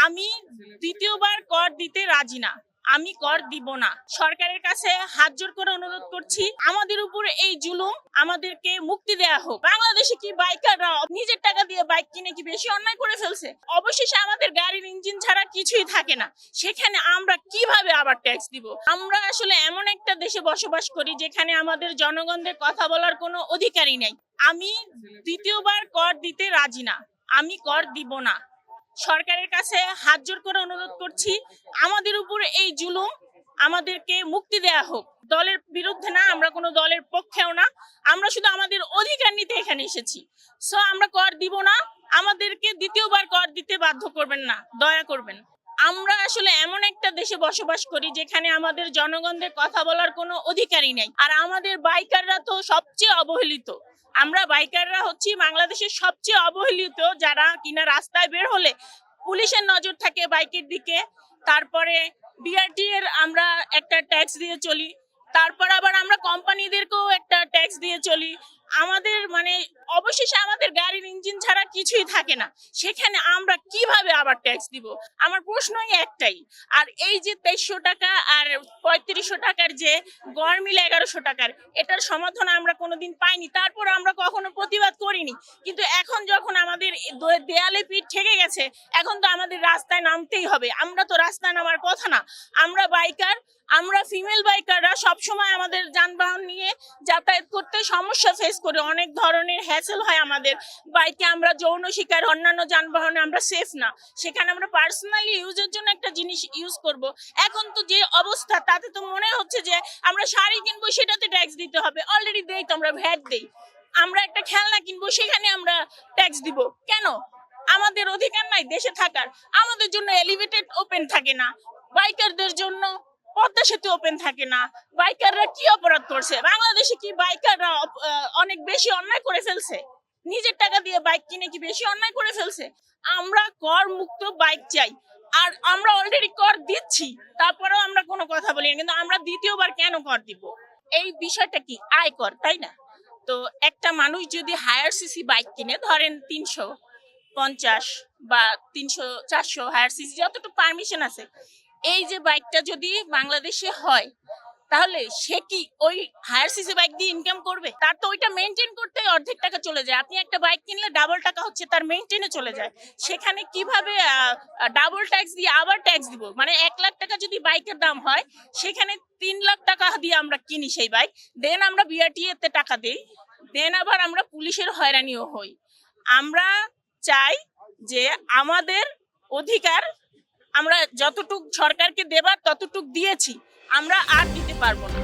আমি দ্বিতীয়বার কর দিতে রাজি না। আমি কর দিব না। সরকারের কাছে হাত জোর করে অনুরোধ করছি, আমাদের উপর এই জুলুম, আমাদেরকে মুক্তি দেয়া হোক। বাংলাদেশে কি বাইকাররা নিজের টাকা দিয়ে বাইক কিনে কি বেশি অন্যায় করে ফেলছে? অবশেষে আমাদের গাড়ির ইঞ্জিন ছাড়া কিছুই থাকে না, সেখানে আমরা কিভাবে আবার ট্যাক্স দিব? আমরা আসলে এমন একটা দেশে বসবাস করি যেখানে আমাদের জনগণদের কথা বলার কোনো অধিকারই নেই। আমি দ্বিতীয়বার কর দিতে রাজি না। আমি কর দিব না। সরকারের কাছে হাত জোর করে অনুরোধ করছি, আমাদের উপর এই জুলুম, আমাদেরকে মুক্তি দেয়া হোক। দলের বিরুদ্ধে না, আমরা কোনো দলের পক্ষেও না, আমরা শুধু আমাদের অধিকার নিতে এখানে এসেছি। সো আমরা কর দিব না, আমাদেরকে দ্বিতীয়বার কর দিতে বাধ্য করবেন না, দয়া করবেন। আমরা আসলে এমন একটা দেশে বসবাস করি যেখানে আমাদের জনগণদের কথা বলার কোনো অধিকারই নেই। আর আমাদের বাইকাররা তো সবচেয়ে অবহেলিত। আমরা বাইকাররা হচ্ছি বাংলাদেশের সবচেয়ে অবহেলিত, যারা কিনা রাস্তায় বের হলে পুলিশের নজর থাকে বাইকের দিকে। তারপরে বিআরটি এর আমরা একটা ট্যাক্স দিয়ে চলি, তারপর আবার আমরা কোম্পানিদেরকেও একটা ট্যাক্স দিয়ে চলি। আমাদের অবশেষে আমাদের গাড়ির ইঞ্জিন ছাড়া কিছুই থাকে না, সেখানে আমরা কিভাবে আবার ট্যাক্স দিব? আমার প্রশ্নই একটাই। আর এই যে 2300 টাকা আর 3500 টাকার যে গড় মিলে 1100 টাকার, এটার সমাধান আমরা কোনোদিন পাইনি, তারপর আমরা কখনো প্রতিবাদ করিনি। কিন্তু এখন যখন আমাদের দেয়ালে পিঠ ঠেকে গেছে, এখন তো আমাদের রাস্তায় নামতেই হবে। আমরা তো রাস্তায় নামার কথা না। আমরা বাইকার, আমরা ফিমেল বাইকাররা সবসময় আমাদের যানবাহন নিয়ে যাতায়াত করতে সমস্যা ফেস করি। অনেক ধরনের হ্যাসেল হয় আমাদের বাইকে। আমরা যৌন শিকার, অন্যান্য যানবাহনে আমরা সেফ না, সেখানে আমরা পার্সোনালি ইউজের জন্য একটা জিনিস ইউজ করব। এখন তো যে অবস্থা, তাতে তো মনে হচ্ছে যে আমরা শাড়ি কিনবো, সেটাতে ট্যাক্স দিতে হবে। অলরেডি দেই তো, আমরা ভ্যাট দেই। আমরা একটা খেলনা কিনবো, সেখানে আমরা ট্যাক্স দিব কেন? আমাদের অধিকার নাই দেশে থাকার? আমাদের জন্য এলিভেটেড ওপেন থাকে না, বাইকারদের জন্য পদ্মা সেতু ওপেন থাকে না। বাইকাররা কি অপরাধ করছে? বাংলাদেশে কি বাইকাররা অনেক বেশি অন্যায় করে ফেলছে? নিজের টাকা দিয়ে বাইক কিনে কি বেশি অন্যায় করে ফেলছে? আমরা কর মুক্ত বাইক চাই। আর আমরা অলরেডি কর দিচ্ছি, তারপরেও আমরা কোনো কথা বলি না। কিন্তু আমরা দ্বিতীয়বার কেন কর দিব? এই বিষয়টা কি আয়কর, তাই না? তো একটা মানুষ যদি হায়ার সিসি বাইক কিনে, ধরেন 350 বা 300-400 হায়ার সিসি, যতটুকু পারমিশন আছে, এই যে বাইকটা যদি বাংলাদেশে হয়, তাহলে সে কি ওই হায়ার সিসি বাইক দিয়ে ইনকাম করবে? তার তো ওইটা মেনটেন করতে অর্ধেক টাকা চলে যায়। আপনি একটা বাইক কিনলে ডাবল টাকা হচ্ছে তার মেনটেনে চলে যায়। সেখানে কিভাবে ডাবল ট্যাক্স দিয়ে আবার ট্যাক্স দিব? 1 লাখ টাকা যদি বাইকের দাম হয়, সেখানে 3 লাখ টাকা দিয়ে আমরা কিনি সেই বাইক, দেন আমরা বিআরটিএ তে টাকা দেই, দেন আবার আমরা পুলিশের হয়রানিও হই। আমরা চাই যে আমাদের অধিকার আমরা যতটুক সরকারকে দেবার ততটুক দিয়েছি, আমরা আর দিতে পারবো না।